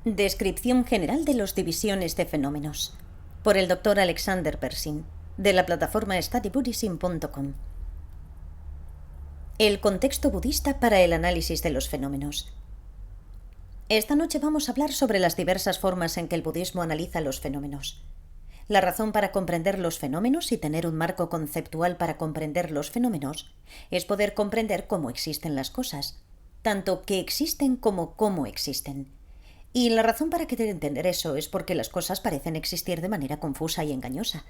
Descripción general de las divisiones de fenómenos, por el Dr. Alexander Persin, de la plataforma studybuddhism.com. El contexto budista para el análisis de los fenómenos. Esta noche vamos a hablar sobre las diversas formas en que el budismo analiza los fenómenos. La razón para comprender los fenómenos y tener un marco conceptual para comprender los fenómenos es poder comprender cómo existen las cosas, tanto que existen como cómo existen. Y la razón para querer entender eso es porque las cosas parecen existir de manera confusa y engañosa.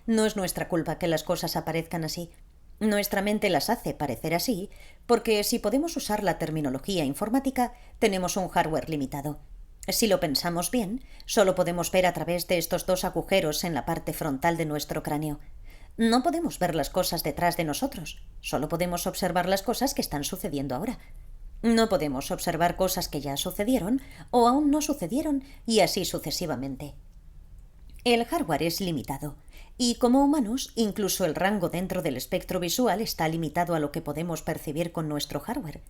No es nuestra culpa que las cosas aparezcan así. Nuestra mente las hace parecer así porque si podemos usar la terminología informática, tenemos un hardware limitado. Si lo pensamos bien, solo podemos ver a través de estos dos agujeros en la parte frontal de nuestro cráneo. No podemos ver las cosas detrás de nosotros, solo podemos observar las cosas que están sucediendo ahora. No podemos observar cosas que ya sucedieron o aún no sucedieron y así sucesivamente. El hardware es limitado y como humanos, incluso el rango dentro del espectro visual está limitado a lo que podemos percibir con nuestro hardware.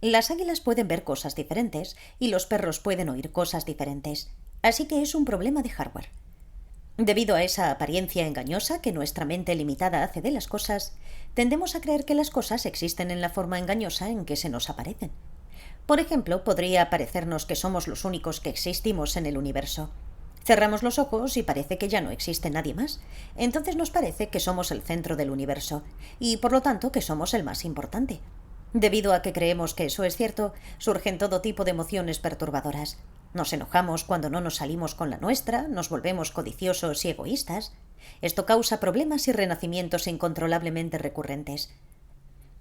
Las águilas pueden ver cosas diferentes y los perros pueden oír cosas diferentes, así que es un problema de hardware. Debido a esa apariencia engañosa que nuestra mente limitada hace de las cosas, tendemos a creer que las cosas existen en la forma engañosa en que se nos aparecen. Por ejemplo, podría parecernos que somos los únicos que existimos en el universo. Cerramos los ojos y parece que ya no existe nadie más. Entonces nos parece que somos el centro del universo y, por lo tanto, que somos el más importante. Debido a que creemos que eso es cierto, surgen todo tipo de emociones perturbadoras. Nos enojamos cuando no nos salimos con la nuestra, nos volvemos codiciosos y egoístas. Esto causa problemas y renacimientos incontrolablemente recurrentes.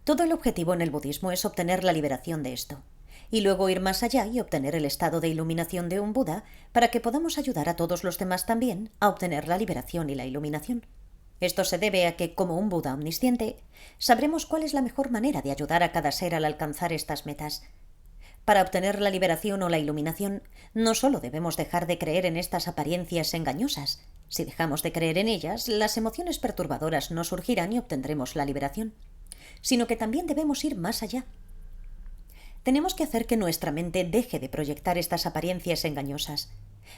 Todo el objetivo en el budismo es obtener la liberación de esto, y luego ir más allá y obtener el estado de iluminación de un Buda para que podamos ayudar a todos los demás también a obtener la liberación y la iluminación. Esto se debe a que, como un Buda omnisciente, sabremos cuál es la mejor manera de ayudar a cada ser al alcanzar estas metas. Para obtener la liberación o la iluminación, no solo debemos dejar de creer en estas apariencias engañosas. Si dejamos de creer en ellas, las emociones perturbadoras no surgirán y obtendremos la liberación, sino que también debemos ir más allá. Tenemos que hacer que nuestra mente deje de proyectar estas apariencias engañosas.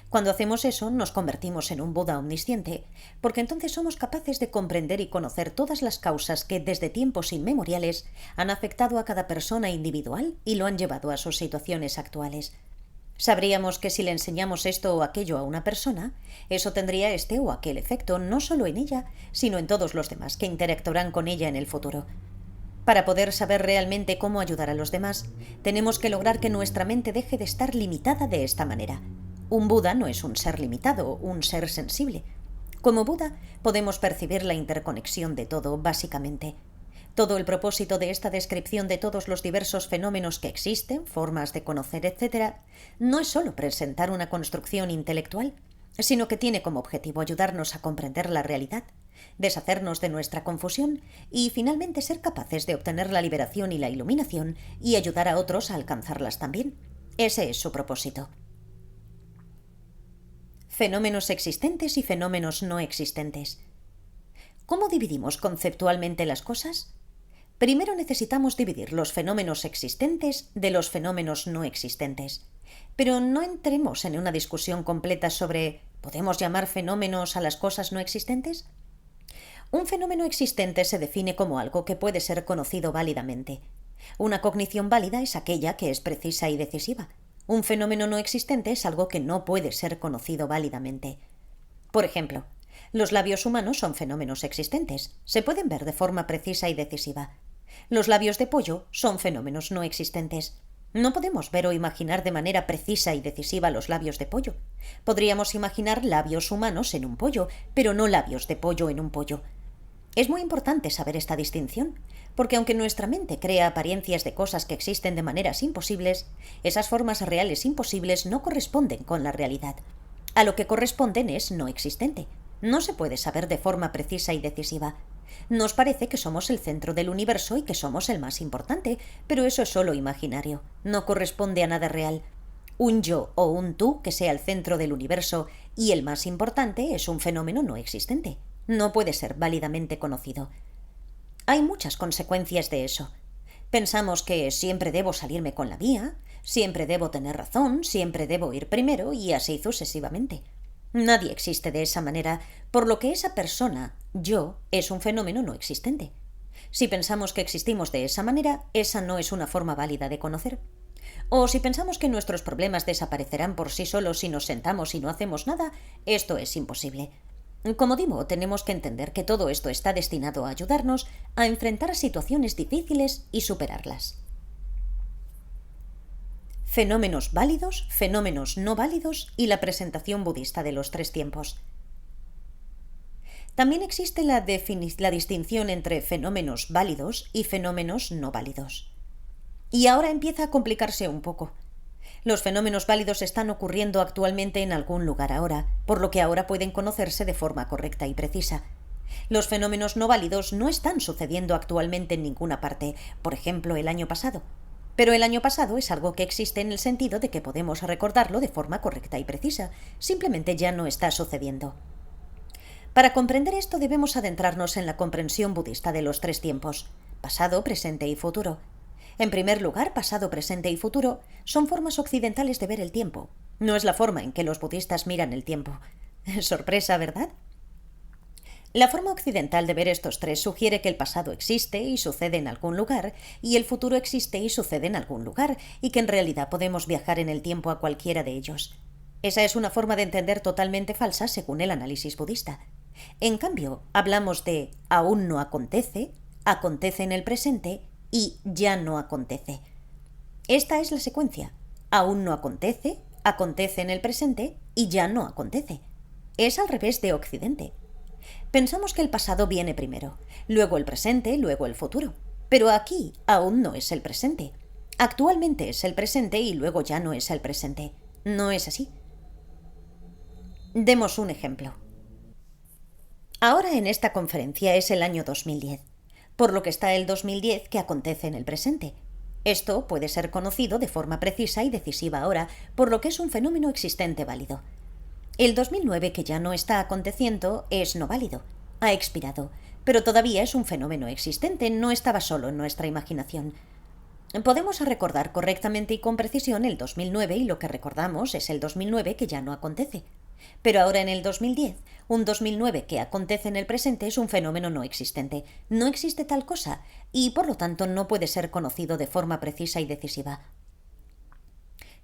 Cuando hacemos eso, nos convertimos en un Buda omnisciente, porque entonces somos capaces de comprender y conocer todas las causas que desde tiempos inmemoriales han afectado a cada persona individual y lo han llevado a sus situaciones actuales. Sabríamos que si le enseñamos esto o aquello a una persona, eso tendría este o aquel efecto no solo en ella, sino en todos los demás que interactuarán con ella en el futuro. Para poder saber realmente cómo ayudar a los demás, tenemos que lograr que nuestra mente deje de estar limitada de esta manera. Un Buda no es un ser limitado, un ser sensible. Como Buda, podemos percibir la interconexión de todo, básicamente. Todo el propósito de esta descripción de todos los diversos fenómenos que existen, formas de conocer, etc., no es solo presentar una construcción intelectual, sino que tiene como objetivo ayudarnos a comprender la realidad, deshacernos de nuestra confusión y finalmente ser capaces de obtener la liberación y la iluminación y ayudar a otros a alcanzarlas también. Ese es su propósito. Fenómenos existentes y fenómenos no existentes. ¿Cómo dividimos conceptualmente las cosas? Primero necesitamos dividir los fenómenos existentes de los fenómenos no existentes. Pero no entremos en una discusión completa sobre ¿podemos llamar fenómenos a las cosas no existentes? Un fenómeno existente se define como algo que puede ser conocido válidamente. Una cognición válida es aquella que es precisa y decisiva. Un fenómeno no existente es algo que no puede ser conocido válidamente. Por ejemplo, los labios humanos son fenómenos existentes. Se pueden ver de forma precisa y decisiva. Los labios de pollo son fenómenos no existentes. No podemos ver o imaginar de manera precisa y decisiva los labios de pollo. Podríamos imaginar labios humanos en un pollo, pero no labios de pollo en un pollo. Es muy importante saber esta distinción, porque aunque nuestra mente crea apariencias de cosas que existen de maneras imposibles, esas formas reales imposibles no corresponden con la realidad. A lo que corresponden es no existente. No se puede saber de forma precisa y decisiva. Nos parece que somos el centro del universo y que somos el más importante, pero eso es solo imaginario. No corresponde a nada real. Un yo o un tú que sea el centro del universo y el más importante es un fenómeno no existente. No puede ser válidamente conocido. Hay muchas consecuencias de eso. Pensamos que siempre debo salirme con la mía, Siempre debo tener razón, siempre debo ir primero y así sucesivamente. Nadie existe de esa manera, por lo que esa persona, yo, es un fenómeno no existente. Si pensamos que existimos de esa manera, esa no es una forma válida de conocer. O si pensamos que nuestros problemas desaparecerán por sí solos si nos sentamos y no hacemos nada, esto es imposible. Como digo, tenemos que entender que todo esto está destinado a ayudarnos a enfrentar situaciones difíciles y superarlas. Fenómenos válidos, fenómenos no válidos y la presentación budista de los tres tiempos. También existe la distinción entre fenómenos válidos y fenómenos no válidos. Y ahora empieza a complicarse un poco. Los fenómenos válidos están ocurriendo actualmente en algún lugar ahora, por lo que ahora pueden conocerse de forma correcta y precisa. Los fenómenos no válidos no están sucediendo actualmente en ninguna parte, por ejemplo, el año pasado. Pero el año pasado es algo que existe en el sentido de que podemos recordarlo de forma correcta y precisa, simplemente ya no está sucediendo. Para comprender esto debemos adentrarnos en la comprensión budista de los tres tiempos, pasado, presente y futuro. En primer lugar, pasado, presente y futuro son formas occidentales de ver el tiempo. No es la forma en que los budistas miran el tiempo. Sorpresa, ¿verdad? La forma occidental de ver estos tres sugiere que el pasado existe y sucede en algún lugar, y el futuro existe y sucede en algún lugar, y que en realidad podemos viajar en el tiempo a cualquiera de ellos. Esa es una forma de entender totalmente falsa según el análisis budista. En cambio, hablamos de aún no acontece, acontece en el presente y ya no acontece. Esta es la secuencia. Aún no acontece, acontece en el presente y ya no acontece. Es al revés de Occidente. Pensamos que el pasado viene primero, luego el presente, luego el futuro. Pero aquí aún no es el presente. Actualmente es el presente y luego ya no es el presente. No es así. Demos un ejemplo. Ahora en esta conferencia es el año 2010, por lo que está el 2010 que acontece en el presente. Esto puede ser conocido de forma precisa y decisiva ahora, por lo que es un fenómeno existente válido. El 2009 que ya no está aconteciendo es no válido, ha expirado, pero todavía es un fenómeno existente, no estaba solo en nuestra imaginación. Podemos recordar correctamente y con precisión el 2009 y lo que recordamos es el 2009 que ya no acontece. Pero ahora en el 2010, un 2009 que acontece en el presente es un fenómeno no existente. No existe tal cosa y por lo tanto no puede ser conocido de forma precisa y decisiva.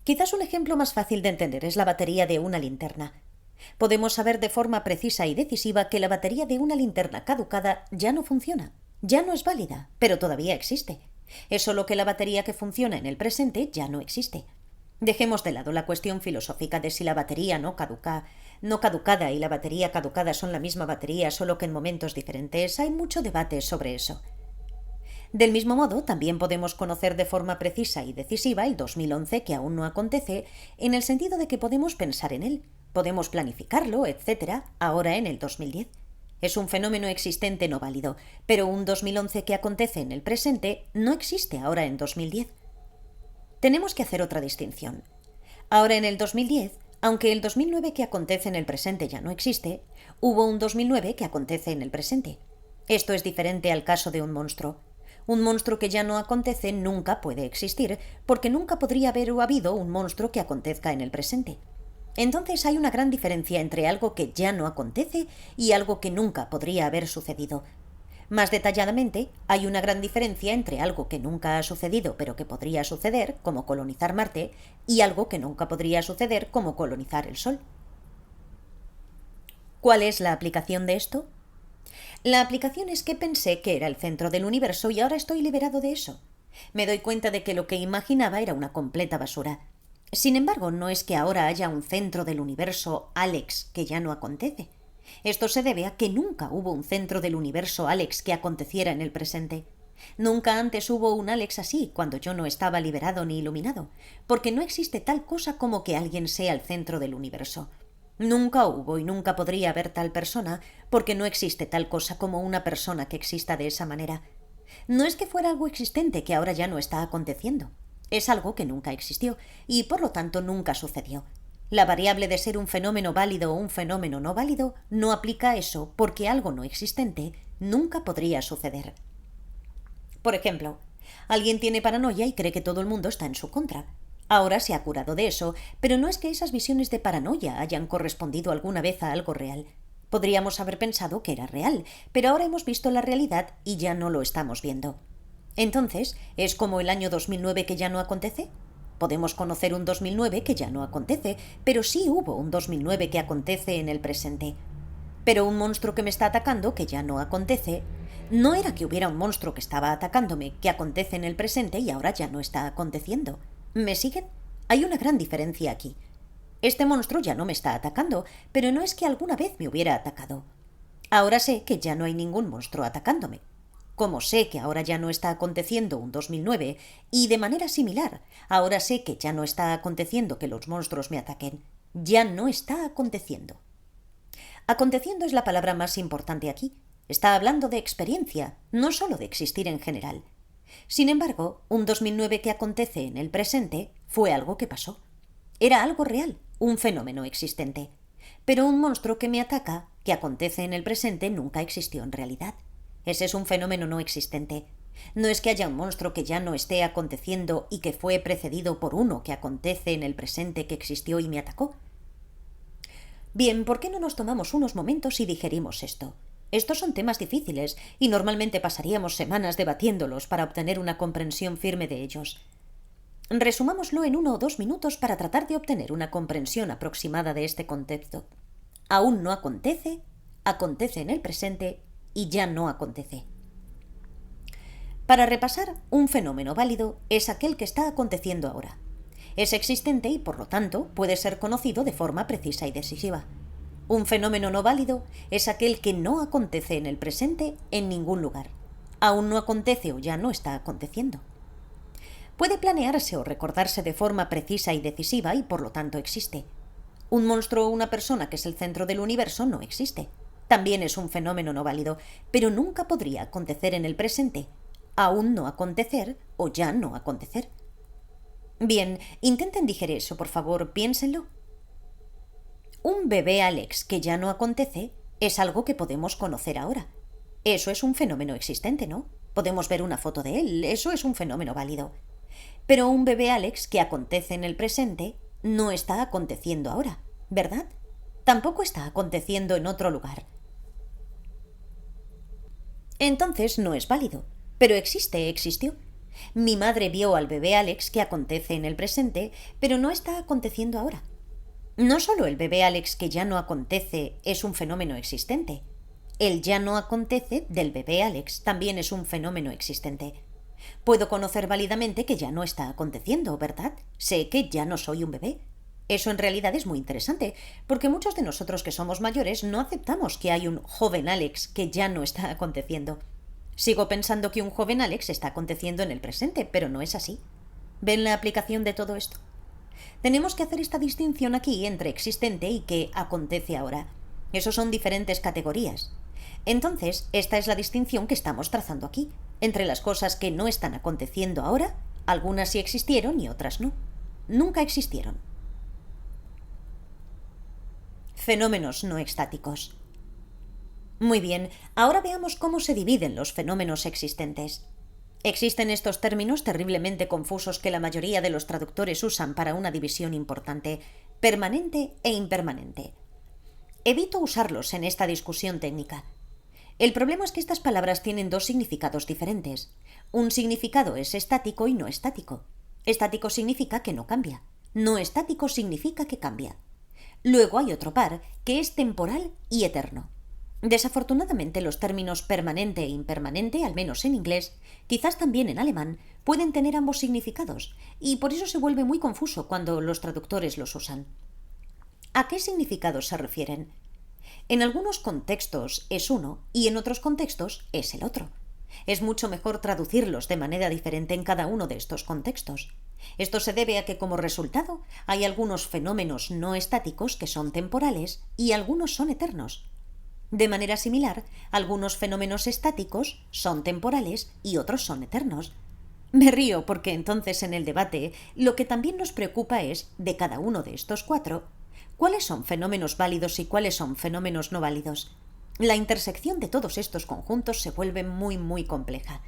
Quizás un ejemplo más fácil de entender es la batería de una linterna. Podemos saber de forma precisa y decisiva que la batería de una linterna caducada ya no funciona, ya no es válida, pero todavía existe. Es solo que la batería que funciona en el presente ya no existe. Dejemos de lado la cuestión filosófica de si la batería no caducada y la batería caducada son la misma batería, solo que en momentos diferentes. Hay mucho debate sobre eso. Del mismo modo, también podemos conocer de forma precisa y decisiva el 2011 que aún no acontece, en el sentido de que podemos pensar en él, podemos planificarlo, etc., ahora en el 2010. Es un fenómeno existente no válido, pero un 2011 que acontece en el presente no existe ahora en 2010. Tenemos que hacer otra distinción. Ahora en el 2010, aunque el 2009 que acontece en el presente ya no existe, hubo un 2009 que acontece en el presente. Esto es diferente al caso de un monstruo. Un monstruo que ya no acontece nunca puede existir, porque nunca podría haber o habido un monstruo que acontezca en el presente. Entonces hay una gran diferencia entre algo que ya no acontece y algo que nunca podría haber sucedido. Más detalladamente, hay una gran diferencia entre algo que nunca ha sucedido pero que podría suceder, como colonizar Marte, y algo que nunca podría suceder, como colonizar el Sol. ¿Cuál es la aplicación de esto? La aplicación es que pensé que era el centro del universo y ahora estoy liberado de eso. Me doy cuenta de que lo que imaginaba era una completa basura. Sin embargo, no es que ahora haya un centro del universo Alex que ya no acontece. Esto se debe a que nunca hubo un centro del universo Alex que aconteciera en el presente. Nunca antes hubo un Alex así, cuando yo no estaba liberado ni iluminado, porque no existe tal cosa como que alguien sea el centro del universo. Nunca hubo y nunca podría haber tal persona, porque no existe tal cosa como una persona que exista de esa manera. No es que fuera algo existente que ahora ya no está aconteciendo. Es algo que nunca existió y por lo tanto nunca sucedió. La variable de ser un fenómeno válido o un fenómeno no válido no aplica a eso porque algo no existente nunca podría suceder. Por ejemplo, alguien tiene paranoia y cree que todo el mundo está en su contra. Ahora se ha curado de eso, pero no es que esas visiones de paranoia hayan correspondido alguna vez a algo real. Podríamos haber pensado que era real, pero ahora hemos visto la realidad y ya no lo estamos viendo. Entonces, ¿es como el año 2009 que ya no acontece? Podemos conocer un 2009 que ya no acontece, pero sí hubo un 2009 que acontece en el presente. Pero un monstruo que me está atacando, que ya no acontece, no era que hubiera un monstruo que estaba atacándome, que acontece en el presente y ahora ya no está aconteciendo. ¿Me siguen? Hay una gran diferencia aquí. Este monstruo ya no me está atacando, pero no es que alguna vez me hubiera atacado. Ahora sé que ya no hay ningún monstruo atacándome. Como sé que ahora ya no está aconteciendo un 2009, y de manera similar, ahora sé que ya no está aconteciendo que los monstruos me ataquen. Ya no está aconteciendo. Aconteciendo es la palabra más importante aquí. Está hablando de experiencia, no solo de existir en general. Sin embargo, un 2009 que acontece en el presente fue algo que pasó. Era algo real, un fenómeno existente. Pero un monstruo que me ataca, que acontece en el presente, nunca existió en realidad. Ese es un fenómeno no existente. No es que haya un monstruo que ya no esté aconteciendo y que fue precedido por uno que acontece en el presente que existió y me atacó. Bien, ¿por qué no nos tomamos unos momentos y digerimos esto? Estos son temas difíciles y normalmente pasaríamos semanas debatiéndolos para obtener una comprensión firme de ellos. Resumámoslo en 1 o 2 minutos para tratar de obtener una comprensión aproximada de este contexto. Aún no acontece, acontece en el presente y ya no acontece. Para repasar, un fenómeno válido es aquel que está aconteciendo ahora. Es existente y, por lo tanto, puede ser conocido de forma precisa y decisiva. Un fenómeno no válido es aquel que no acontece en el presente en ningún lugar. Aún no acontece o ya no está aconteciendo. Puede planearse o recordarse de forma precisa y decisiva y por lo tanto existe. Un monstruo o una persona que es el centro del universo no existe. También es un fenómeno no válido, pero nunca podría acontecer en el presente. Aún no acontecer o ya no acontecer. Bien, intenten digerir eso, por favor, piénsenlo. Un bebé Alex que ya no acontece es algo que podemos conocer ahora. Eso es un fenómeno existente, ¿no? Podemos ver una foto de él, eso es un fenómeno válido. Pero un bebé Alex que acontece en el presente no está aconteciendo ahora, ¿verdad? Tampoco está aconteciendo en otro lugar. Entonces no es válido, pero existió. Mi madre vio al bebé Alex que acontece en el presente, pero no está aconteciendo ahora. No solo el bebé Alex que ya no acontece es un fenómeno existente. El ya no acontece del bebé Alex también es un fenómeno existente. Puedo conocer válidamente que ya no está aconteciendo, ¿verdad? Sé que ya no soy un bebé. Eso en realidad es muy interesante, porque muchos de nosotros que somos mayores no aceptamos que hay un joven Alex que ya no está aconteciendo. Sigo pensando que un joven Alex está aconteciendo en el presente, pero no es así. ¿Ven la aplicación de todo esto? Tenemos que hacer esta distinción aquí entre existente y que acontece ahora. Esos son diferentes categorías. Entonces, esta es la distinción que estamos trazando aquí, entre las cosas que no están aconteciendo ahora, algunas sí existieron y otras no. Nunca existieron. Fenómenos no estáticos. Muy bien, ahora veamos cómo se dividen los fenómenos existentes. Existen estos términos terriblemente confusos que la mayoría de los traductores usan para una división importante: permanente e impermanente. Evito usarlos en esta discusión técnica. El problema es que estas palabras tienen dos significados diferentes. Un significado es estático y no estático. Estático significa que no cambia. No estático significa que cambia. Luego hay otro par, que es temporal y eterno. Desafortunadamente, los términos permanente e impermanente, al menos en inglés, quizás también en alemán, pueden tener ambos significados, y por eso se vuelve muy confuso cuando los traductores los usan. ¿A qué significados se refieren? En algunos contextos es uno y en otros contextos es el otro. Es mucho mejor traducirlos de manera diferente en cada uno de estos contextos. Esto se debe a que, como resultado, hay algunos fenómenos no estáticos que son temporales y algunos son eternos. De manera similar, algunos fenómenos estáticos son temporales y otros son eternos. Me río porque entonces en el debate lo que también nos preocupa es, de cada uno de estos cuatro, ¿cuáles son fenómenos válidos y cuáles son fenómenos no válidos? La intersección de todos estos conjuntos se vuelve muy compleja.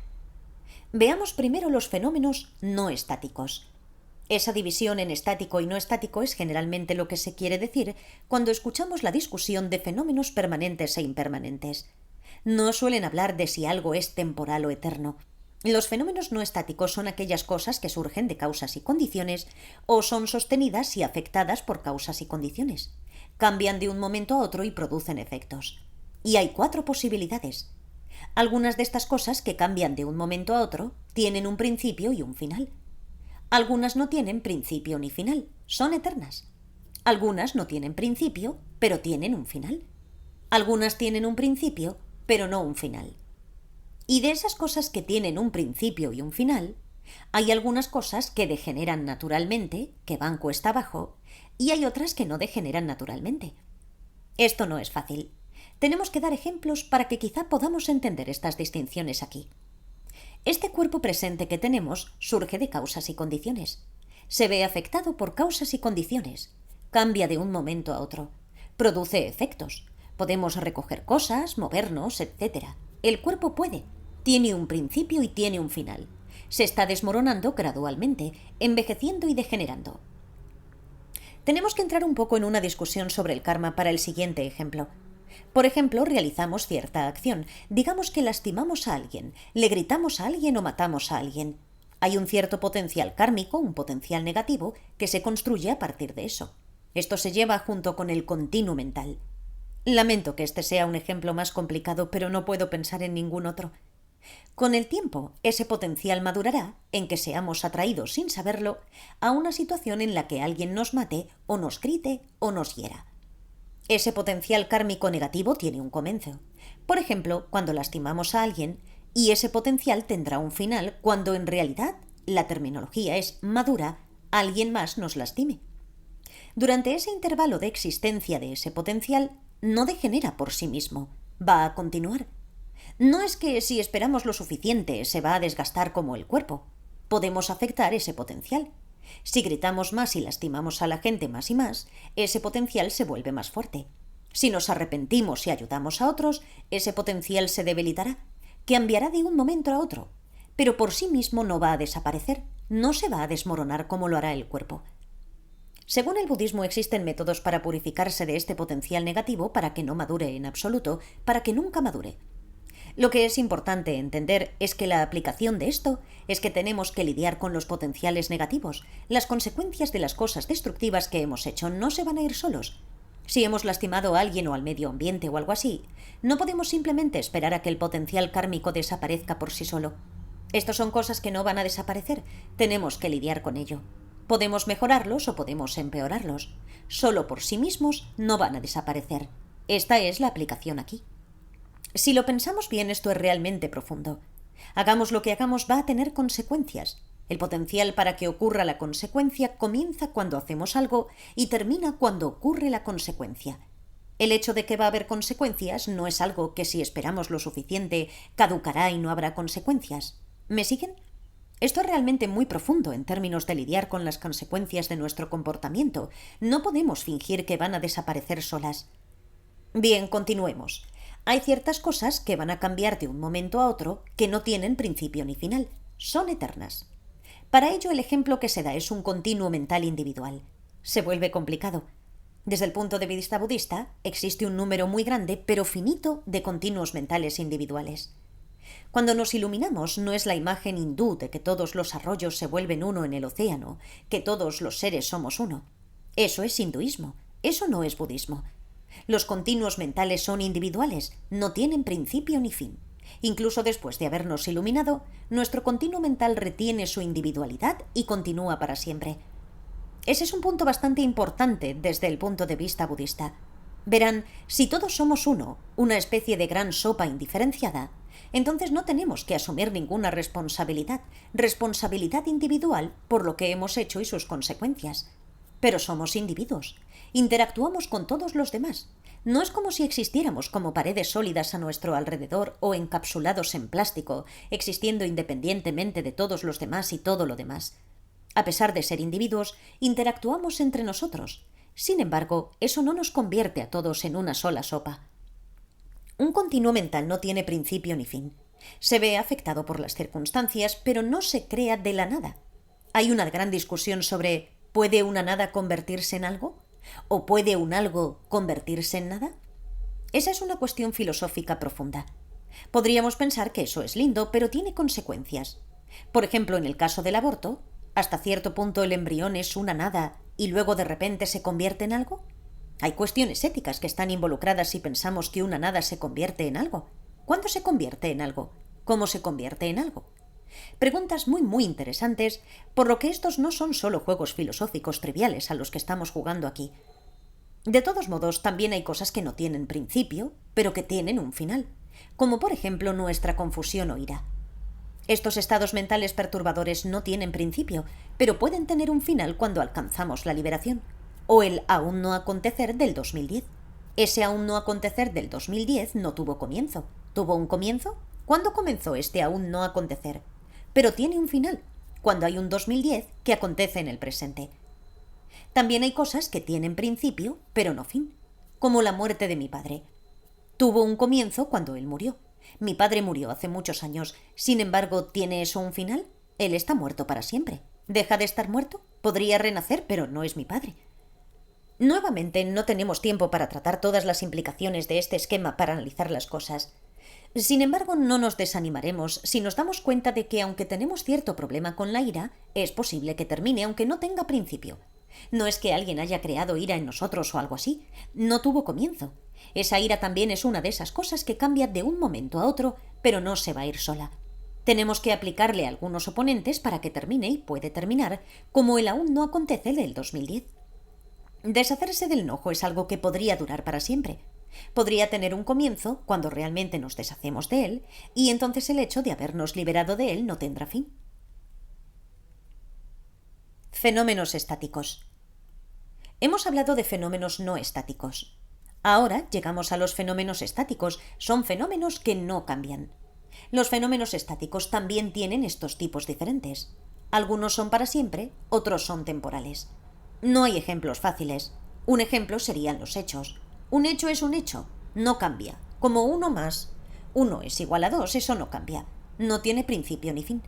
Veamos primero los fenómenos no estáticos. Esa división en estático y no estático es generalmente lo que se quiere decir cuando escuchamos la discusión de fenómenos permanentes e impermanentes. No suelen hablar de si algo es temporal o eterno. Los fenómenos no estáticos son aquellas cosas que surgen de causas y condiciones o son sostenidas y afectadas por causas y condiciones. Cambian de un momento a otro y producen efectos. Y hay 4 posibilidades. Algunas de estas cosas que cambian de un momento a otro tienen un principio y un final. Algunas no tienen principio ni final, son eternas. Algunas no tienen principio, pero tienen un final. Algunas tienen un principio, pero no un final. Y de esas cosas que tienen un principio y un final, hay algunas cosas que degeneran naturalmente, que van cuesta abajo, y hay otras que no degeneran naturalmente. Esto no es fácil. Tenemos que dar ejemplos para que quizá podamos entender estas distinciones aquí. Este cuerpo presente que tenemos surge de causas y condiciones. Se ve afectado por causas y condiciones. Cambia de un momento a otro. Produce efectos. Podemos recoger cosas, movernos, etc. El cuerpo puede. Tiene un principio y tiene un final. Se está desmoronando gradualmente, envejeciendo y degenerando. Tenemos que entrar un poco en una discusión sobre el karma para el siguiente ejemplo. Por ejemplo, realizamos cierta acción. Digamos que lastimamos a alguien, le gritamos a alguien o matamos a alguien. Hay un cierto potencial kármico, un potencial negativo, que se construye a partir de eso. Esto se lleva junto con el continuo mental. Lamento que este sea un ejemplo más complicado, pero no puedo pensar en ningún otro. Con el tiempo, ese potencial madurará en que seamos atraídos sin saberlo a una situación en la que alguien nos mate o nos grite o nos hiera. Ese potencial kármico negativo tiene un comienzo. Por ejemplo, cuando lastimamos a alguien, y ese potencial tendrá un final cuando en realidad la terminología es madura, alguien más nos lastime. Durante ese intervalo de existencia de ese potencial, no degenera por sí mismo, va a continuar. No es que si esperamos lo suficiente se va a desgastar como el cuerpo. Podemos afectar ese potencial. Si gritamos más y lastimamos a la gente más y más, ese potencial se vuelve más fuerte. Si nos arrepentimos y ayudamos a otros, ese potencial se debilitará, cambiará de un momento a otro, pero por sí mismo no va a desaparecer, no se va a desmoronar como lo hará el cuerpo. Según el budismo existen métodos para purificarse de este potencial negativo para que no madure en absoluto, para que nunca madure. Lo que es importante entender es que la aplicación de esto es que tenemos que lidiar con los potenciales negativos. Las consecuencias de las cosas destructivas que hemos hecho no se van a ir solos. Si hemos lastimado a alguien o al medio ambiente o algo así, no podemos simplemente esperar a que el potencial kármico desaparezca por sí solo. Estas son cosas que no van a desaparecer. Tenemos que lidiar con ello. Podemos mejorarlos o podemos empeorarlos. Solo por sí mismos no van a desaparecer. Esta es la aplicación aquí. Si lo pensamos bien, esto es realmente profundo. Hagamos lo que hagamos, va a tener consecuencias. El potencial para que ocurra la consecuencia comienza cuando hacemos algo y termina cuando ocurre la consecuencia. El hecho de que va a haber consecuencias no es algo que si esperamos lo suficiente caducará y no habrá consecuencias. ¿Me siguen? Esto es realmente muy profundo en términos de lidiar con las consecuencias de nuestro comportamiento. No podemos fingir que van a desaparecer solas. Bien, continuemos. Hay ciertas cosas que van a cambiar de un momento a otro que no tienen principio ni final. Son eternas. Para ello, el ejemplo que se da es un continuo mental individual. Se vuelve complicado. Desde el punto de vista budista, existe un número muy grande, pero finito, de continuos mentales individuales. Cuando nos iluminamos, no es la imagen hindú de que todos los arroyos se vuelven uno en el océano, que todos los seres somos uno. Eso es hinduismo. Eso no es budismo. Los continuos mentales son individuales, no tienen principio ni fin. Incluso después de habernos iluminado, nuestro continuo mental retiene su individualidad y continúa para siempre. Ese es un punto bastante importante desde el punto de vista budista. Verán, si todos somos uno, una especie de gran sopa indiferenciada, entonces no tenemos que asumir ninguna responsabilidad individual por lo que hemos hecho y sus consecuencias. Pero somos individuos. Interactuamos con todos los demás. No es como si existiéramos como paredes sólidas a nuestro alrededor o encapsulados en plástico, existiendo independientemente de todos los demás y todo lo demás. A pesar de ser individuos, interactuamos entre nosotros. Sin embargo, eso no nos convierte a todos en una sola sopa. Un continuo mental no tiene principio ni fin. Se ve afectado por las circunstancias, pero no se crea de la nada. Hay una gran discusión sobre ¿puede una nada convertirse en algo? ¿O puede un algo convertirse en nada? Esa es una cuestión filosófica profunda. Podríamos pensar que eso es lindo, pero tiene consecuencias. Por ejemplo, en el caso del aborto, ¿hasta cierto punto el embrión es una nada y luego de repente se convierte en algo? Hay cuestiones éticas que están involucradas si pensamos que una nada se convierte en algo. ¿Cuándo se convierte en algo? ¿Cómo se convierte en algo? Preguntas muy interesantes, por lo que estos no son solo juegos filosóficos triviales a los que estamos jugando aquí. De todos modos, también hay cosas que no tienen principio, pero que tienen un final, como por ejemplo nuestra confusión o ira. Estos estados mentales perturbadores no tienen principio, pero pueden tener un final cuando alcanzamos la liberación. O el aún no acontecer del 2010. Ese aún no acontecer del 2010 no tuvo comienzo. ¿Tuvo un comienzo? ¿Cuándo comenzó este aún no acontecer? Pero tiene un final, cuando hay un 2010 que acontece en el presente. También hay cosas que tienen principio, pero no fin, como la muerte de mi padre. Tuvo un comienzo cuando él murió. Mi padre murió hace muchos años. Sin embargo, ¿tiene eso un final? Él está muerto para siempre. ¿Deja de estar muerto? Podría renacer, pero no es mi padre. Nuevamente, no tenemos tiempo para tratar todas las implicaciones de este esquema para analizar las cosas. Sin embargo, no nos desanimaremos si nos damos cuenta de que, aunque tenemos cierto problema con la ira, es posible que termine aunque no tenga principio. No es que alguien haya creado ira en nosotros o algo así. No tuvo comienzo. Esa ira también es una de esas cosas que cambia de un momento a otro, pero no se va a ir sola. Tenemos que aplicarle algunos oponentes para que termine y puede terminar, como el aún no acontece del 2010. Deshacerse del enojo es algo que podría durar para siempre. Podría tener un comienzo cuando realmente nos deshacemos de él, y entonces el hecho de habernos liberado de él no tendrá fin. Fenómenos estáticos. Hemos hablado de fenómenos no estáticos. Ahora llegamos a los fenómenos estáticos. Son fenómenos que no cambian. Los fenómenos estáticos también tienen estos tipos diferentes. Algunos son para siempre, otros son temporales. No hay ejemplos fáciles. Un ejemplo serían los hechos. Un hecho es un hecho, no cambia. Como 1 más 1 es igual a 2, eso no cambia. No tiene principio ni fin.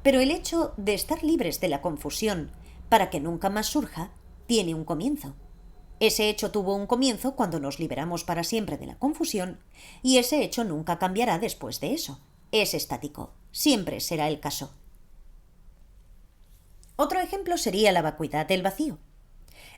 Pero el hecho de estar libres de la confusión para que nunca más surja, tiene un comienzo. Ese hecho tuvo un comienzo cuando nos liberamos para siempre de la confusión, y ese hecho nunca cambiará después de eso. Es estático. Siempre será el caso. Otro ejemplo sería la vacuidad del vacío.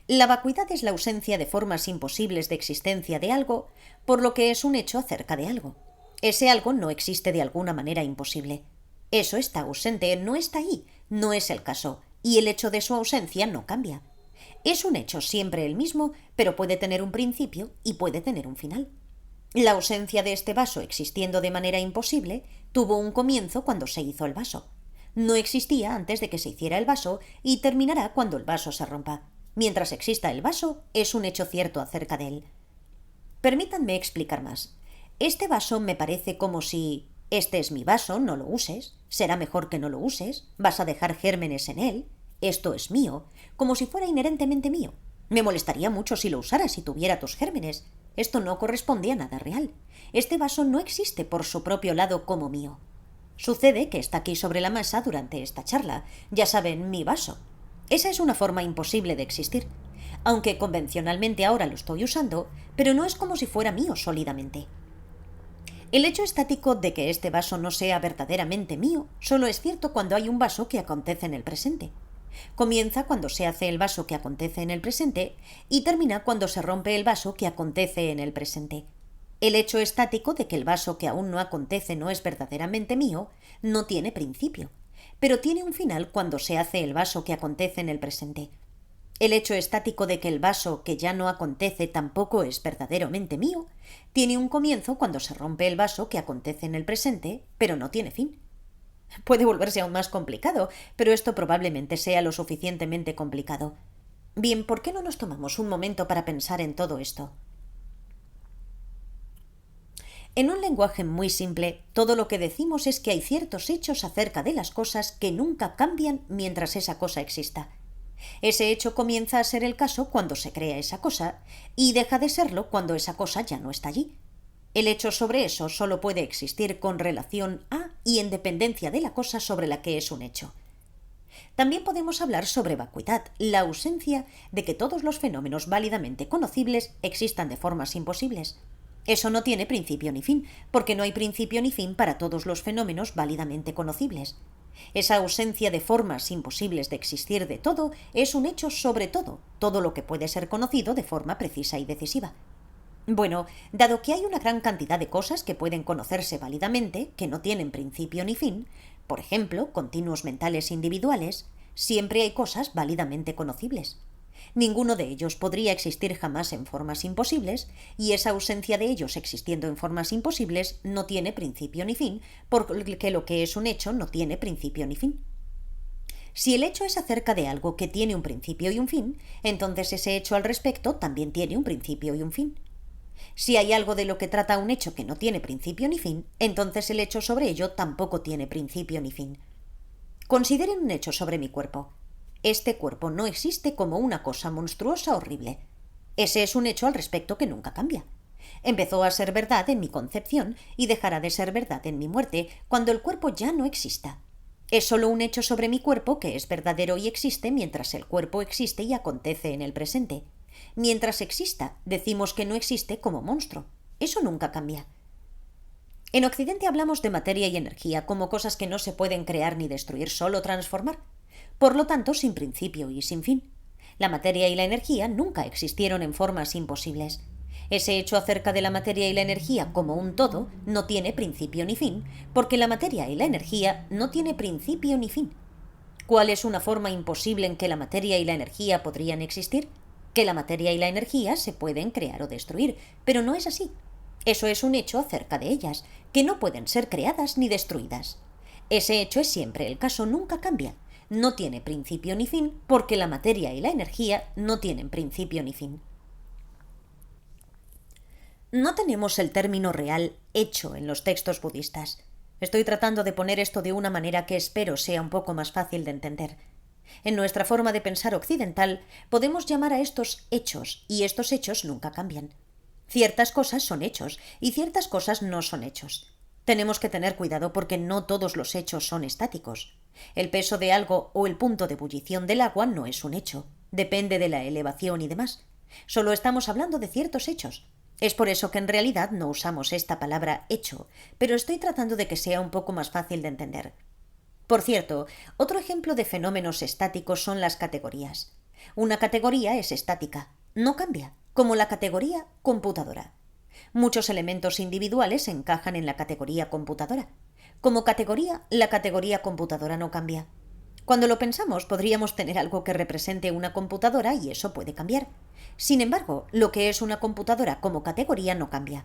La vacuidad es la ausencia de formas imposibles de existencia de algo, por lo que es un hecho acerca de algo. Ese algo no existe de alguna manera imposible. Eso está ausente, no está ahí, no es el caso, y el hecho de su ausencia no cambia. Es un hecho siempre el mismo, pero puede tener un principio y puede tener un final. La ausencia de este vaso existiendo de manera imposible tuvo un comienzo cuando se hizo el vaso. No existía antes de que se hiciera el vaso y terminará cuando el vaso se rompa. Mientras exista el vaso, es un hecho cierto acerca de él. Permítanme explicar más. Este vaso me parece como si... Este es mi vaso, no lo uses. Será mejor que no lo uses. Vas a dejar gérmenes en él. Esto es mío, como si fuera inherentemente mío. Me molestaría mucho si lo usara si tuviera tus gérmenes. Esto no corresponde a nada real. Este vaso no existe por su propio lado como mío. Sucede que está aquí sobre la mesa durante esta charla. Ya saben, mi vaso. Esa es una forma imposible de existir. Aunque convencionalmente ahora lo estoy usando, pero no es como si fuera mío sólidamente. El hecho estático de que este vaso no sea verdaderamente mío solo es cierto cuando hay un vaso que acontece en el presente. Comienza cuando se hace el vaso que acontece en el presente y termina cuando se rompe el vaso que acontece en el presente. El hecho estático de que el vaso que aún no acontece no es verdaderamente mío no tiene principio, pero tiene un final cuando se hace el vaso que acontece en el presente. El hecho estático de que el vaso que ya no acontece tampoco es verdaderamente mío tiene un comienzo cuando se rompe el vaso que acontece en el presente, pero no tiene fin. Puede volverse aún más complicado, pero esto probablemente sea lo suficientemente complicado. Bien, ¿por qué no nos tomamos un momento para pensar en todo esto? En un lenguaje muy simple, todo lo que decimos es que hay ciertos hechos acerca de las cosas que nunca cambian mientras esa cosa exista. Ese hecho comienza a ser el caso cuando se crea esa cosa y deja de serlo cuando esa cosa ya no está allí. El hecho sobre eso solo puede existir con relación a y en dependencia de la cosa sobre la que es un hecho. También podemos hablar sobre vacuidad, la ausencia de que todos los fenómenos válidamente conocibles existan de formas imposibles. Eso no tiene principio ni fin, porque no hay principio ni fin para todos los fenómenos válidamente conocibles. Esa ausencia de formas imposibles de existir de todo es un hecho sobre todo lo que puede ser conocido de forma precisa y decisiva. Bueno, dado que hay una gran cantidad de cosas que pueden conocerse válidamente, que no tienen principio ni fin, por ejemplo, continuos mentales individuales, siempre hay cosas válidamente conocibles. Ninguno de ellos podría existir jamás en formas imposibles, y esa ausencia de ellos existiendo en formas imposibles no tiene principio ni fin, porque lo que es un hecho no tiene principio ni fin. Si el hecho es acerca de algo que tiene un principio y un fin, entonces ese hecho al respecto también tiene un principio y un fin. Si hay algo de lo que trata un hecho que no tiene principio ni fin, entonces el hecho sobre ello tampoco tiene principio ni fin. Consideren un hecho sobre mi cuerpo. Este cuerpo no existe como una cosa monstruosa horrible. Ese es un hecho al respecto que nunca cambia. Empezó a ser verdad en mi concepción y dejará de ser verdad en mi muerte cuando el cuerpo ya no exista. Es solo un hecho sobre mi cuerpo que es verdadero y existe mientras el cuerpo existe y acontece en el presente. Mientras exista, decimos que no existe como monstruo. Eso nunca cambia. En Occidente hablamos de materia y energía como cosas que no se pueden crear ni destruir, solo transformar. Por lo tanto, sin principio y sin fin. La materia y la energía nunca existieron en formas imposibles. Ese hecho acerca de la materia y la energía como un todo no tiene principio ni fin, porque la materia y la energía no tiene principio ni fin. ¿Cuál es una forma imposible en que la materia y la energía podrían existir? Que la materia y la energía se pueden crear o destruir, pero no es así. Eso es un hecho acerca de ellas, que no pueden ser creadas ni destruidas. Ese hecho es siempre el caso, nunca cambia. No tiene principio ni fin, porque la materia y la energía no tienen principio ni fin. No tenemos el término real hecho en los textos budistas. Estoy tratando de poner esto de una manera que espero sea un poco más fácil de entender. En nuestra forma de pensar occidental, podemos llamar a estos hechos, y estos hechos nunca cambian. Ciertas cosas son hechos, y ciertas cosas no son hechos. Tenemos que tener cuidado porque no todos los hechos son estáticos. El peso de algo o el punto de ebullición del agua no es un hecho. Depende de la elevación y demás. Solo estamos hablando de ciertos hechos. Es por eso que en realidad no usamos esta palabra hecho, pero estoy tratando de que sea un poco más fácil de entender. Por cierto, otro ejemplo de fenómenos estáticos son las categorías. Una categoría es estática, no cambia, como la categoría computadora. Muchos elementos individuales encajan en la categoría computadora. Como categoría, la categoría computadora no cambia. Cuando lo pensamos, podríamos tener algo que represente una computadora y eso puede cambiar. Sin embargo, lo que es una computadora como categoría no cambia.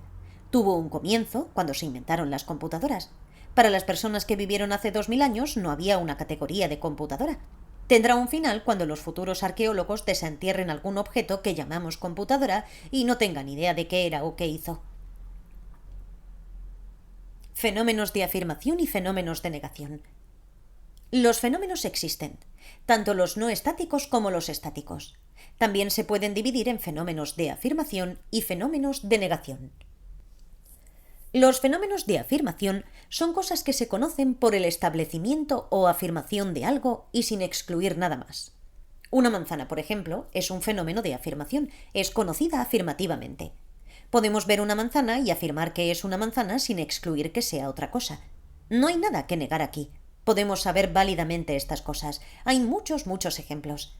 Tuvo un comienzo cuando se inventaron las computadoras. Para las personas que vivieron hace 2000 años no había una categoría de computadora. Tendrá un final cuando los futuros arqueólogos desentierren algún objeto que llamamos computadora y no tengan idea de qué era o qué hizo. Fenómenos de afirmación y fenómenos de negación. Los fenómenos existen, tanto los no estáticos como los estáticos. También se pueden dividir en fenómenos de afirmación y fenómenos de negación. Los fenómenos de afirmación son cosas que se conocen por el establecimiento o afirmación de algo y sin excluir nada más. Una manzana, por ejemplo, es un fenómeno de afirmación, es conocida afirmativamente. Podemos ver una manzana y afirmar que es una manzana sin excluir que sea otra cosa. No hay nada que negar aquí. Podemos saber válidamente estas cosas. Hay muchos ejemplos.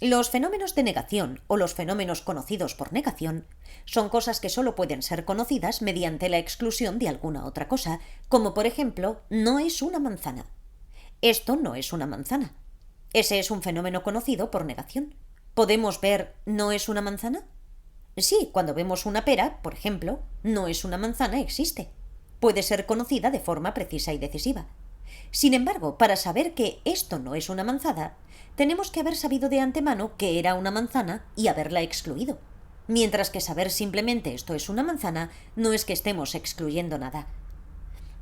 Los fenómenos de negación o los fenómenos conocidos por negación son cosas que solo pueden ser conocidas mediante la exclusión de alguna otra cosa, como por ejemplo, no es una manzana. Esto no es una manzana. Ese es un fenómeno conocido por negación. ¿Podemos ver no es una manzana? Sí, cuando vemos una pera, por ejemplo, no es una manzana, existe. Puede ser conocida de forma precisa y decisiva. Sin embargo, para saber que esto no es una manzana, tenemos que haber sabido de antemano que era una manzana y haberla excluido. Mientras que saber simplemente esto es una manzana no es que estemos excluyendo nada.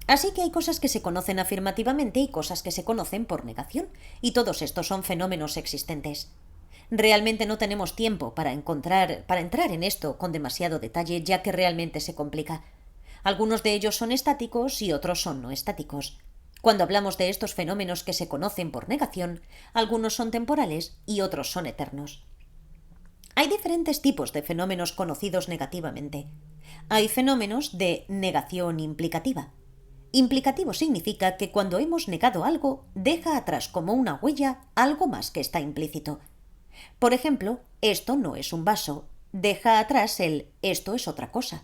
Así que hay cosas que se conocen afirmativamente y cosas que se conocen por negación, y todos estos son fenómenos existentes. Realmente no tenemos tiempo para entrar en esto con demasiado detalle, ya que realmente se complica. Algunos de ellos son estáticos y otros son no estáticos. Cuando hablamos de estos fenómenos que se conocen por negación, algunos son temporales y otros son eternos. Hay diferentes tipos de fenómenos conocidos negativamente. Hay fenómenos de negación implicativa. Implicativo significa que cuando hemos negado algo, deja atrás como una huella algo más que está implícito. Por ejemplo, esto no es un vaso, deja atrás el esto es otra cosa.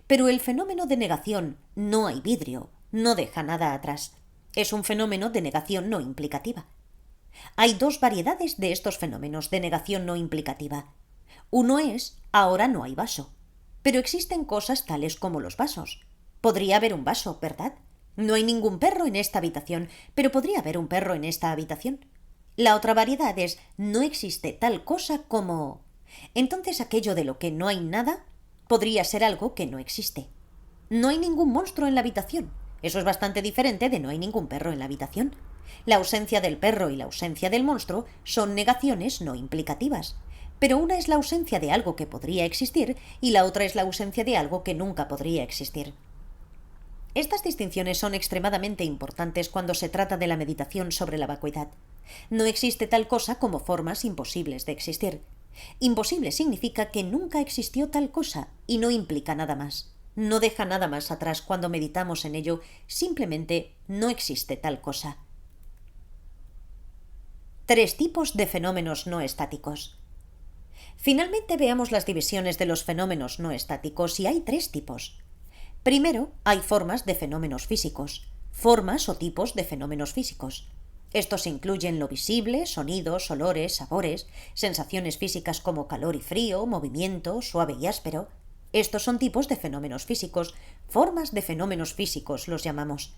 Pero el fenómeno de negación no hay vidrio, no deja nada atrás. Es un fenómeno de negación no implicativa. Hay dos variedades de estos fenómenos de negación no implicativa. Uno es ahora no hay vaso. Pero existen cosas tales como los vasos. Podría haber un vaso, ¿verdad? No hay ningún perro en esta habitación, pero podría haber un perro en esta habitación. La otra variedad es no existe tal cosa como... Entonces aquello de lo que no hay nada podría ser algo que no existe. No hay ningún monstruo en la habitación. Eso es bastante diferente de no hay ningún perro en la habitación. La ausencia del perro y la ausencia del monstruo son negaciones no implicativas. Pero una es la ausencia de algo que podría existir y la otra es la ausencia de algo que nunca podría existir. Estas distinciones son extremadamente importantes cuando se trata de la meditación sobre la vacuidad. No existe tal cosa como formas imposibles de existir. Imposible significa que nunca existió tal cosa y no implica nada más. No deja nada más atrás cuando meditamos en ello, simplemente no existe tal cosa. 3 tipos de fenómenos no estáticos. Finalmente veamos las divisiones de los fenómenos no estáticos y hay 3 tipos. Primero, hay formas de fenómenos físicos, formas o tipos de fenómenos físicos. Estos incluyen lo visible, sonidos, olores, sabores, sensaciones físicas como calor y frío, movimiento, suave y áspero. Estos son tipos de fenómenos físicos, formas de fenómenos físicos los llamamos.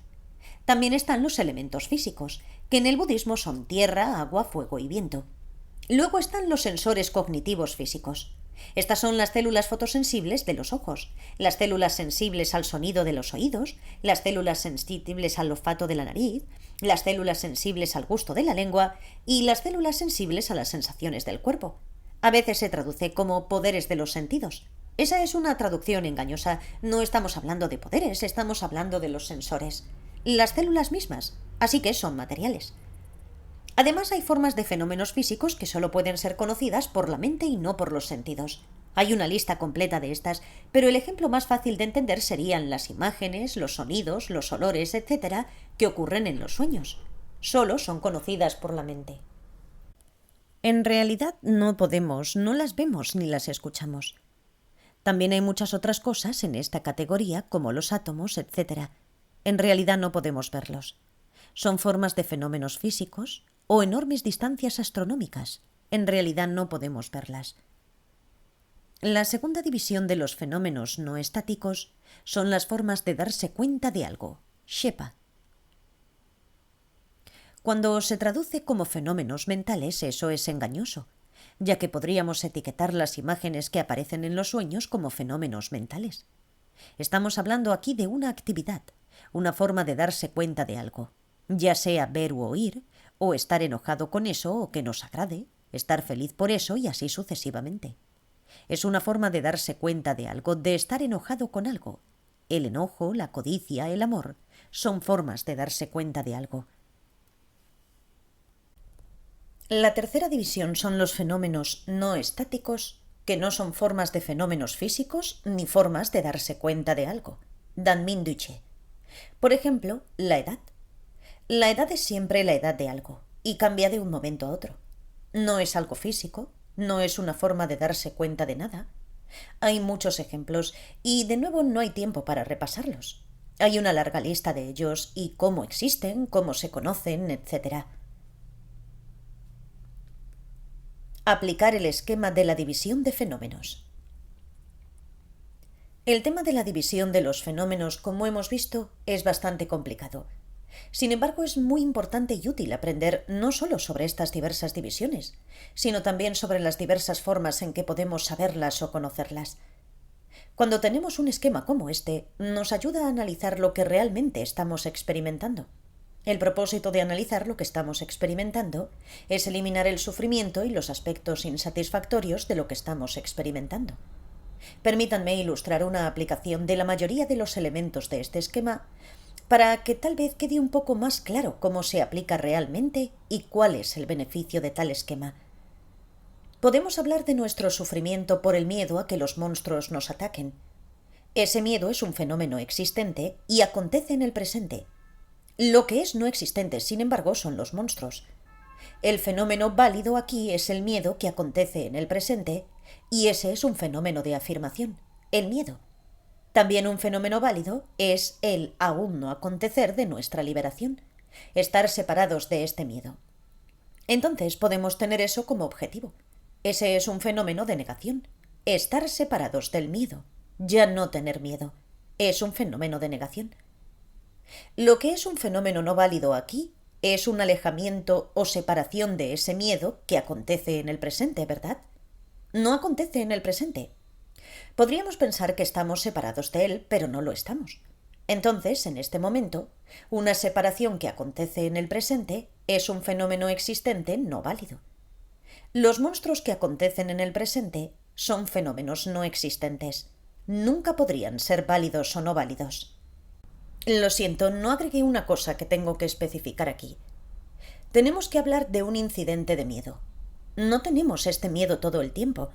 También están los elementos físicos, que en el budismo son tierra, agua, fuego y viento. Luego están los sensores cognitivos físicos. Estas son las células fotosensibles de los ojos, las células sensibles al sonido de los oídos, las células sensibles al olfato de la nariz, las células sensibles al gusto de la lengua y las células sensibles a las sensaciones del cuerpo. A veces se traduce como poderes de los sentidos. Esa es una traducción engañosa. No estamos hablando de poderes, estamos hablando de los sensores. Las células mismas, así que son materiales. Además, hay formas de fenómenos físicos que solo pueden ser conocidas por la mente y no por los sentidos. Hay una lista completa de estas, pero el ejemplo más fácil de entender serían las imágenes, los sonidos, los olores, etc., que ocurren en los sueños. Solo son conocidas por la mente. En realidad no las vemos ni las escuchamos. También hay muchas otras cosas en esta categoría, como los átomos, etc. En realidad no podemos verlos. Son formas de fenómenos físicos o enormes distancias astronómicas. En realidad no podemos verlas. La segunda división de los fenómenos no estáticos son las formas de darse cuenta de algo, shepa. Cuando se traduce como fenómenos mentales, eso es engañoso, ya que podríamos etiquetar las imágenes que aparecen en los sueños como fenómenos mentales. Estamos hablando aquí de una actividad, una forma de darse cuenta de algo, ya sea ver u oír, o estar enojado con eso o que nos agrade, estar feliz por eso y así sucesivamente. Es una forma de darse cuenta de algo, de estar enojado con algo. El enojo, la codicia, el amor son formas de darse cuenta de algo. La tercera división son los fenómenos no estáticos, que no son formas de fenómenos físicos ni formas de darse cuenta de algo. Danmin Duche. Por ejemplo, la edad. La edad es siempre la edad de algo, y cambia de un momento a otro. No es algo físico, no es una forma de darse cuenta de nada. Hay muchos ejemplos, y de nuevo no hay tiempo para repasarlos. Hay una larga lista de ellos, y cómo existen, cómo se conocen, etc. Aplicar el esquema de la división de fenómenos. El tema de la división de los fenómenos, como hemos visto, es bastante complicado. Sin embargo, es muy importante y útil aprender no solo sobre estas diversas divisiones, sino también sobre las diversas formas en que podemos saberlas o conocerlas. Cuando tenemos un esquema como este, nos ayuda a analizar lo que realmente estamos experimentando. El propósito de analizar lo que estamos experimentando es eliminar el sufrimiento y los aspectos insatisfactorios de lo que estamos experimentando. Permítanme ilustrar una aplicación de la mayoría de los elementos de este esquema para que tal vez quede un poco más claro cómo se aplica realmente y cuál es el beneficio de tal esquema. Podemos hablar de nuestro sufrimiento por el miedo a que los monstruos nos ataquen. Ese miedo es un fenómeno existente y acontece en el presente. Lo que es no existente, sin embargo, son los monstruos. El fenómeno válido aquí es el miedo que acontece en el presente, y ese es un fenómeno de afirmación, el miedo. También un fenómeno válido es el aún no acontecer de nuestra liberación, estar separados de este miedo. Entonces podemos tener eso como objetivo. Ese es un fenómeno de negación, estar separados del miedo, ya no tener miedo. Es un fenómeno de negación. Lo que es un fenómeno no válido aquí es un alejamiento o separación de ese miedo que acontece en el presente, ¿verdad? No acontece en el presente. Podríamos pensar que estamos separados de él, pero no lo estamos. Entonces, en este momento, una separación que acontece en el presente es un fenómeno existente no válido. Los monstruos que acontecen en el presente son fenómenos no existentes. Nunca podrían ser válidos o no válidos. Lo siento, no agregué una cosa que tengo que especificar aquí. Tenemos que hablar de un incidente de miedo. No tenemos este miedo todo el tiempo.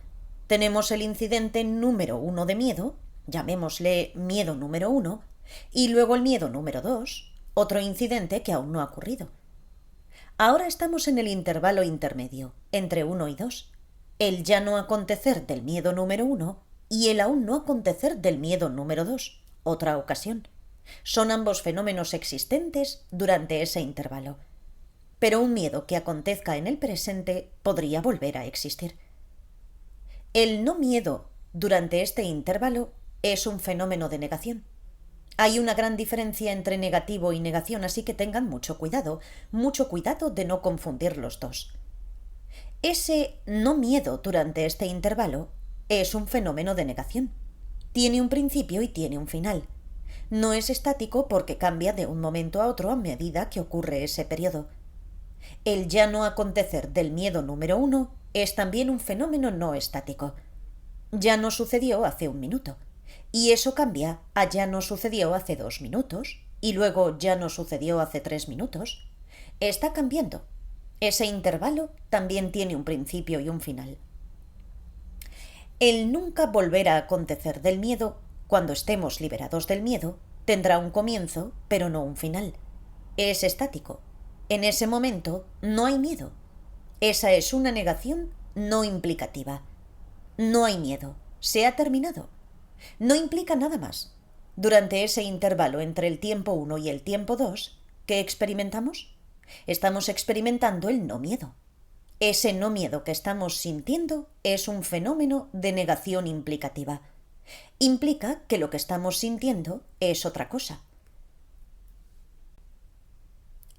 Tenemos el incidente número 1 de miedo, llamémosle miedo número 1, y luego el miedo número 2, otro incidente que aún no ha ocurrido. Ahora estamos en el intervalo intermedio, entre 1 y 2, el ya no acontecer del miedo número 1 y el aún no acontecer del miedo número 2, otra ocasión. Son ambos fenómenos existentes durante ese intervalo. Pero un miedo que acontezca en el presente podría volver a existir. El no miedo durante este intervalo es un fenómeno de negación. Hay una gran diferencia entre negativo y negación, así que tengan mucho cuidado de no confundir los dos. Ese no miedo durante este intervalo es un fenómeno de negación. Tiene un principio y tiene un final. No es estático porque cambia de un momento a otro a medida que ocurre ese periodo. El ya no acontecer del miedo número 1 es también un fenómeno no estático. Ya no sucedió hace 1 minuto, y eso cambia a ya no sucedió hace 2 minutos, y luego ya no sucedió hace 3 minutos. Está cambiando. Ese intervalo también tiene un principio y un final. El nunca volver a acontecer del miedo, cuando estemos liberados del miedo, tendrá un comienzo, pero no un final. Es estático. En ese momento no hay miedo. Esa es una negación no implicativa. No hay miedo. Se ha terminado. No implica nada más. Durante ese intervalo entre el tiempo 1 y el tiempo 2, ¿qué experimentamos? Estamos experimentando el no miedo. Ese no miedo que estamos sintiendo es un fenómeno de negación implicativa. Implica que lo que estamos sintiendo es otra cosa.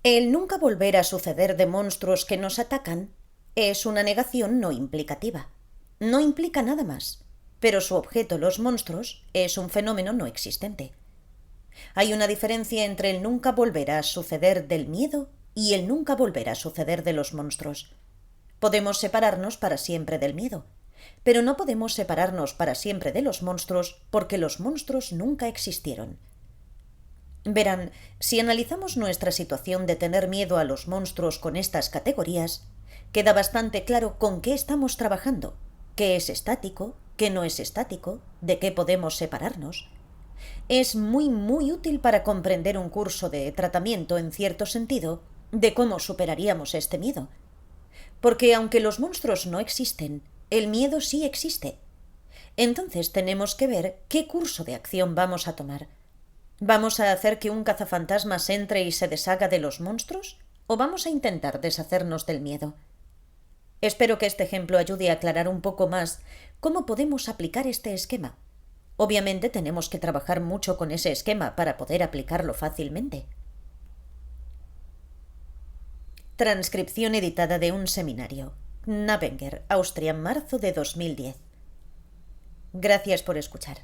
El nunca volver a suceder de monstruos que nos atacan es una negación no implicativa. No implica nada más, pero su objeto, los monstruos, es un fenómeno no existente. Hay una diferencia entre el nunca volver a suceder del miedo y el nunca volver a suceder de los monstruos. Podemos separarnos para siempre del miedo, pero no podemos separarnos para siempre de los monstruos porque los monstruos nunca existieron. Verán, si analizamos nuestra situación de tener miedo a los monstruos con estas categorías, queda bastante claro con qué estamos trabajando, qué es estático, qué no es estático, de qué podemos separarnos. Es muy útil para comprender un curso de tratamiento, en cierto sentido, de cómo superaríamos este miedo. Porque aunque los monstruos no existen, el miedo sí existe. Entonces tenemos que ver qué curso de acción vamos a tomar. ¿Vamos a hacer que un cazafantasmas entre y se deshaga de los monstruos? ¿O vamos a intentar deshacernos del miedo? Espero que este ejemplo ayude a aclarar un poco más cómo podemos aplicar este esquema. Obviamente tenemos que trabajar mucho con ese esquema para poder aplicarlo fácilmente. Transcripción editada de un seminario. Navenger, Austria, marzo de 2010. Gracias por escuchar.